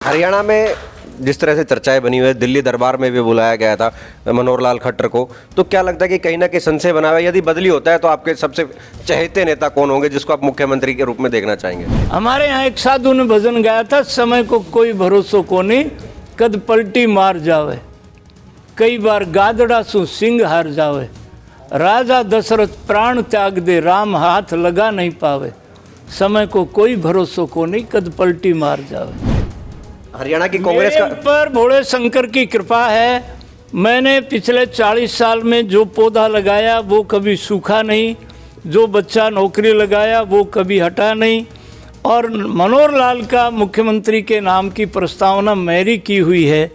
हरियाणा में जिस तरह से चर्चाएं बनी हुई है, दिल्ली दरबार में भी बुलाया गया था मनोहर लाल खट्टर को, तो क्या लगता है कि कहीं ना कहीं संशय बना हुआ है? यदि बदली होता है तो आपके सबसे चहेते नेता कौन होंगे जिसको आप मुख्यमंत्री के रूप में देखना चाहेंगे? हमारे यहाँ एक साधु ने भजन गाया था, समय को कोई भरोसो कोनी, कद पलटी मार जावे, कई बार गादड़ा सु सिंह हार जावे, राजा दशरथ प्राण त्याग दे, राम हाथ लगा नहीं पावे, समय को कोई भरोसो कोनी, कद पलटी मार जावे। हरियाणा की कांग्रेस का पर भोले शंकर की कृपा है। मैंने पिछले 40 साल में जो पौधा लगाया वो कभी सूखा नहीं, जो बच्चा नौकरी लगाया वो कभी हटा नहीं, और मनोहर लाल का मुख्यमंत्री के नाम की प्रस्तावना मेरी की हुई है,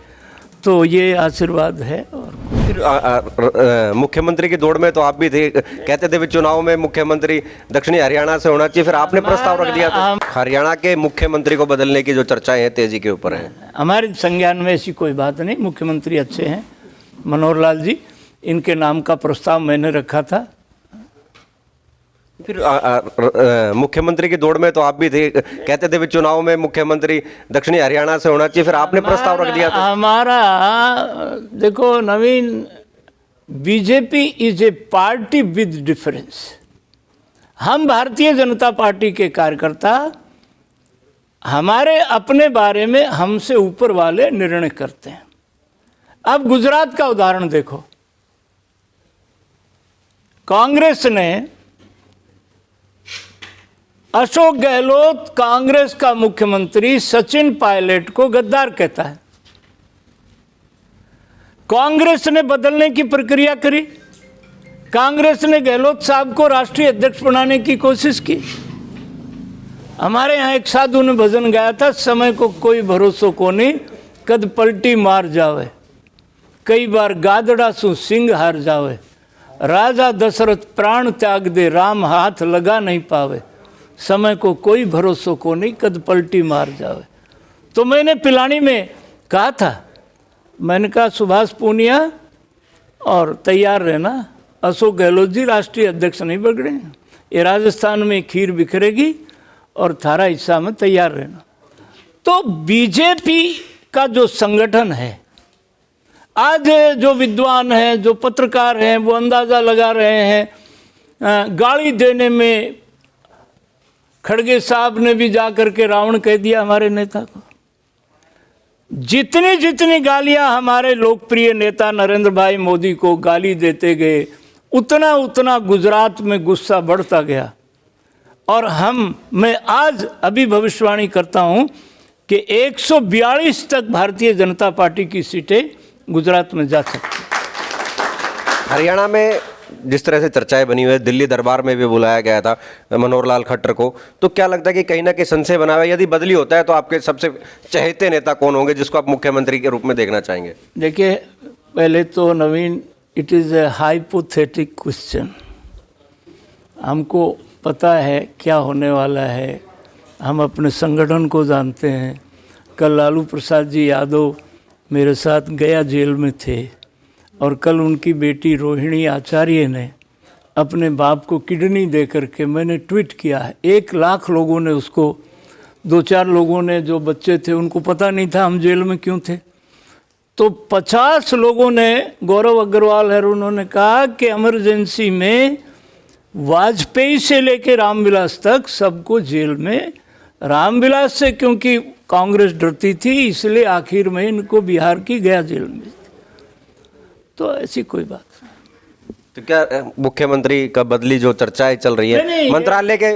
तो ये आशीर्वाद है। और फिर मुख्यमंत्री की दौड़ में तो आप भी थे, कहते थे भी चुनाव में मुख्यमंत्री दक्षिणी हरियाणा से होना चाहिए, फिर आपने प्रस्ताव रख दिया था। हरियाणा के मुख्यमंत्री को बदलने की जो चर्चाएं हैं तेजी के ऊपर हैं। हमारे संज्ञान में ऐसी कोई बात नहीं, मुख्यमंत्री अच्छे हैं मनोहर लाल जी, इनके नाम का प्रस्ताव मैंने रखा था। फिर मुख्यमंत्री की दौड़ में तो आप भी थे, कहते थे भी चुनाव में मुख्यमंत्री दक्षिणी हरियाणा से होना चाहिए, फिर आपने प्रस्ताव रख दिया था। हमारा देखो Naveen, BJP is a party with difference. हम भारतीय जनता पार्टी के कार्यकर्ता हमारे अपने बारे में हमसे ऊपर वाले निर्णय करते हैं। अब गुजरात का उदाहरण देखो, कांग्रेस ने अशोक गहलोत, कांग्रेस का मुख्यमंत्री सचिन पायलट को गद्दार कहता है। कांग्रेस ने बदलने की प्रक्रिया करी, कांग्रेस ने गहलोत साहब को राष्ट्रीय अध्यक्ष बनाने की कोशिश की। हमारे यहाँ एक साधु ने भजन गाया था, समय को कोई भरोसो कोनी, कद पलटी मार जावे, कई बार गादड़ा सु सिंह हार जावे, राजा दशरथ प्राण त्याग दे, राम हाथ लगा नहीं पावे, समय को कोई भरोसो को नहीं, कद पलटी मार जावे। तो मैंने पिलानी में कहा था, मैंने कहा सुभाष पूनिया और तैयार रहना, अशोक गहलोत जी राष्ट्रीय अध्यक्ष नहीं बिगड़े, ये राजस्थान में खीर बिखरेगी और थारा हिस्सा में तैयार रहना। तो बीजेपी का जो संगठन है, आज जो विद्वान हैं, जो पत्रकार हैं, वो अंदाज़ा लगा रहे हैं, गाली देने में खड़गे साहब ने भी जा करके रावण कह दिया हमारे नेता को। जितनी जितनी गालियां हमारे लोकप्रिय नेता नरेंद्र भाई मोदी को गाली देते गए, उतना उतना गुजरात में गुस्सा बढ़ता गया। और मैं आज अभी भविष्यवाणी करता हूं कि 142 तक भारतीय जनता पार्टी की सीटें गुजरात में जा सकती। हरियाणा में जिस तरह से चर्चाएं बनी हुई है, दिल्ली दरबार में भी बुलाया गया था मनोहर लाल खट्टर को, तो क्या लगता है कि कहीं ना कहीं संशय बना हुआ है? यदि बदली होता है तो आपके सबसे चहेते नेता कौन होंगे जिसको आप मुख्यमंत्री के रूप में देखना चाहेंगे? देखिए, पहले तो Naveen, it is a hypothetic question. हमको पता है क्या होने वाला है, हम अपने संगठन को जानते हैं। कल लालू प्रसाद जी यादव मेरे साथ गया जेल में थे, और कल उनकी बेटी रोहिणी आचार्य ने अपने बाप को किडनी दे करके, मैंने ट्वीट किया है, 1 लाख लोगों ने उसको, 2-4 लोगों ने, जो बच्चे थे उनको पता नहीं था हम जेल में क्यों थे, तो 50 लोगों ने, गौरव अग्रवाल है, उन्होंने कहा कि इमरजेंसी में वाजपेयी से लेकर रामविलास तक सबको जेल में, रामविलास से क्योंकि कांग्रेस डरती थी इसलिए आखिर में इनको बिहार की गया जेल में। तो ऐसी कोई बात नहीं। तो क्या मुख्यमंत्री का बदली जो चर्चाएं चल रही है, मंत्रालय के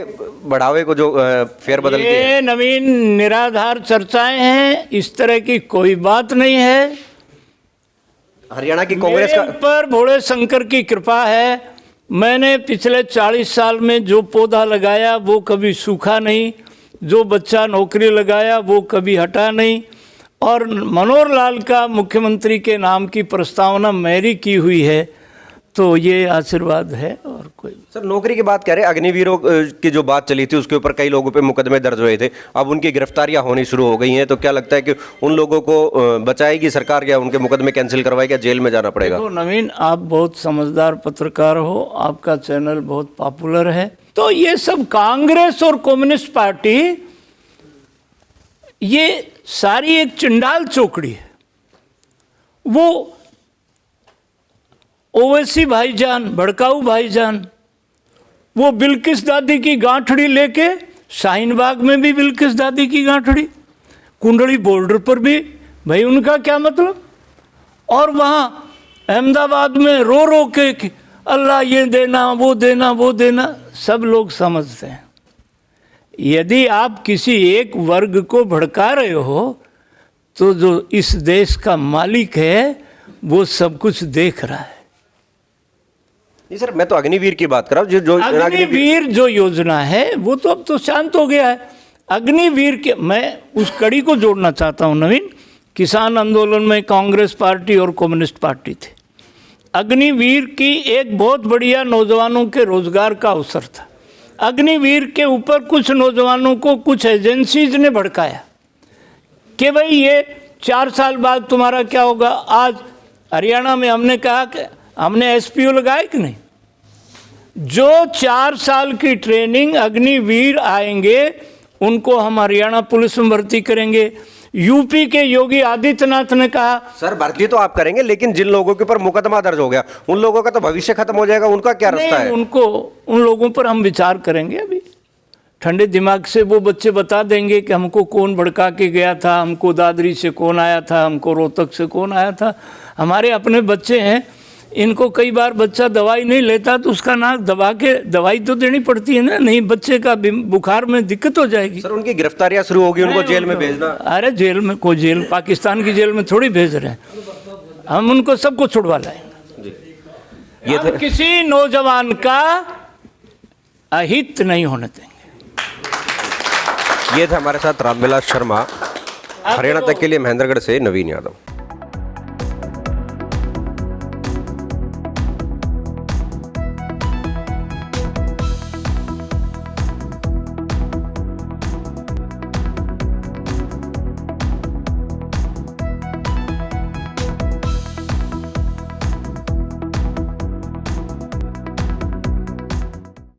बढ़ावे को जो फेरबदल की है? नवीन, निराधार चर्चाएं हैं, इस तरह की कोई बात नहीं है। हरियाणा की कांग्रेस का पर भोले शंकर की कृपा है। मैंने पिछले 40 साल में जो पौधा लगाया वो कभी सूखा नहीं, जो बच्चा नौकरी लगाया वो कभी हटा नहीं, और मनोहर लाल का मुख्यमंत्री के नाम की प्रस्तावना मेरी की हुई है, तो ये आशीर्वाद है। और कोई सर, नौकरी की बात कह रहे हैं, अग्निवीरों की जो बात चली थी उसके ऊपर कई लोगों पे मुकदमे दर्ज हुए थे, अब उनकी गिरफ्तारियां होनी शुरू हो गई हैं, तो क्या लगता है कि उन लोगों को बचाएगी सरकार या उनके मुकदमे कैंसिल करवाएगी या जेल में जाना पड़ेगा? तो नवीन, आप बहुत समझदार पत्रकार हो, आपका चैनल बहुत पॉपुलर है, तो ये सब कांग्रेस और कम्युनिस्ट पार्टी ये सारी एक चंडाल चौकड़ी है। वो ओवैसी भाईजान, भड़काऊ भाईजान, वो बिल्किस दादी की गांठड़ी लेके शाहीन बाग में भी बिल्किस दादी की गांठड़ी, कुंडली बॉर्डर पर भी, भाई उनका क्या मतलब। और वहाँ अहमदाबाद में रो रो के कि अल्लाह ये देना वो देना वो देना, सब लोग समझते हैं। यदि आप किसी एक वर्ग को भड़का रहे हो तो जो इस देश का मालिक है वो सब कुछ देख रहा है। जी सर, मैं तो अग्निवीर की बात कर रहा हूँ। जो अग्निवीर जो योजना है वो तो अब तो शांत हो गया है। अग्निवीर के, मैं उस कड़ी को जोड़ना चाहता हूँ नवीन। किसान आंदोलन में कांग्रेस पार्टी और कम्युनिस्ट पार्टी थे। अग्निवीर की एक बहुत बढ़िया नौजवानों के रोजगार का अवसर था। अग्निवीर के ऊपर कुछ नौजवानों को कुछ एजेंसीज ने भड़काया कि भाई ये 4 साल बाद तुम्हारा क्या होगा। आज हरियाणा में हमने कहा कि हमने एसपीओ लगाए कि नहीं। जो 4 साल की ट्रेनिंग अग्निवीर आएंगे उनको हम हरियाणा पुलिस में भर्ती करेंगे। यूपी के योगी आदित्यनाथ ने कहा सर भर्ती तो आप करेंगे, लेकिन जिन लोगों के ऊपर मुकदमा दर्ज हो गया उन लोगों का तो भविष्य खत्म हो जाएगा, उनका क्या रास्ता है? उन लोगों पर हम विचार करेंगे। अभी ठंडे दिमाग से वो बच्चे बता देंगे कि हमको कौन भड़का के गया था, हमको दादरी से कौन आया था, हमको रोहतक से कौन आया था। हमारे अपने बच्चे हैं, इनको कई बार बच्चा दवाई नहीं लेता तो उसका नाक दबा के दवाई तो देनी पड़ती है ना, नहीं बच्चे का बुखार में दिक्कत हो जाएगी। सर उनकी गिरफ्तारियां शुरू होगी, उनको जेल में भेजना। अरे जेल में कोई, जेल पाकिस्तान की जेल में थोड़ी भेज रहे हैं हम, उनको सबको छुड़वा लाएंगे। ये किसी नौजवान का अहित नहीं होने देंगे। ये थे हमारे साथ रामविलास शर्मा। हरियाणा तक के लिए महेंद्रगढ़ से नवीन यादव।